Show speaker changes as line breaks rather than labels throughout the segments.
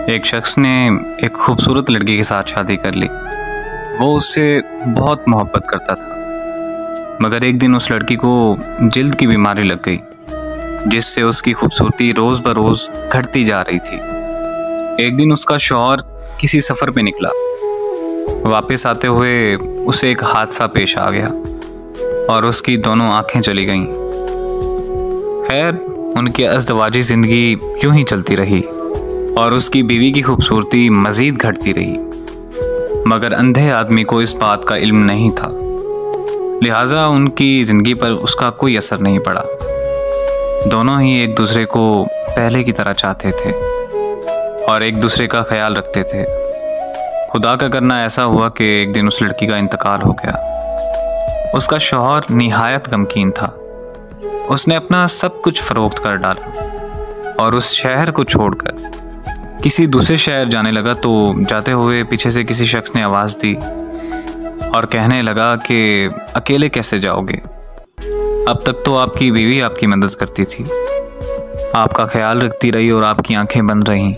एक शख्स ने एक खूबसूरत लड़की के साथ शादी कर ली। वो उससे बहुत मोहब्बत करता था, मगर एक दिन उस लड़की को जल्द की बीमारी लग गई, जिससे उसकी खूबसूरती रोज़ बरोज़ घटती जा रही थी। एक दिन उसका शौहर किसी सफ़र पे निकला। वापस आते हुए उसे एक हादसा पेश आ गया और उसकी दोनों आंखें चली गईं। खैर, उनकी अज़दवाजी ज़िंदगी यूं ही चलती रही और उसकी बीवी की खूबसूरती मज़ीद घटती रही, मगर अंधे आदमी को इस बात का इल्म नहीं था, लिहाजा उनकी ज़िंदगी पर उसका कोई असर नहीं पड़ा। दोनों ही एक दूसरे को पहले की तरह चाहते थे और एक दूसरे का ख्याल रखते थे। खुदा का करना ऐसा हुआ कि एक दिन उस लड़की का इंतकाल हो गया। उसका शौहर निहायत गमगीन था। उसने अपना सब कुछ फरोख्त कर डाला और उस शहर को छोड़कर किसी दूसरे शहर जाने लगा। तो जाते हुए पीछे से किसी शख्स ने आवाज़ दी और कहने लगा कि अकेले कैसे जाओगे? अब तक तो आपकी बीवी आपकी मदद करती थी, आपका ख्याल रखती रही और आपकी आंखें बंद रहीं।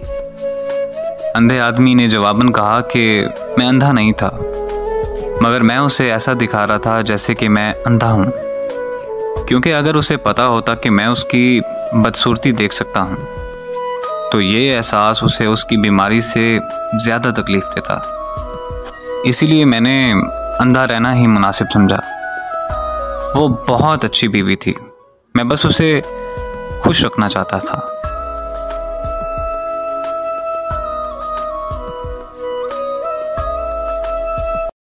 अंधे आदमी ने जवाबन कहा कि मैं अंधा नहीं था, मगर मैं उसे ऐसा दिखा रहा था जैसे कि मैं अंधा हूँ, क्योंकि अगर उसे पता होता कि मैं उसकी बदसूरती देख सकता हूँ तो ये एहसास उसे उसकी बीमारी से ज़्यादा तकलीफ़ देता। इसीलिए मैंने अंधा रहना ही मुनासिब समझा। वो बहुत अच्छी बीवी थी, मैं बस उसे खुश रखना चाहता था।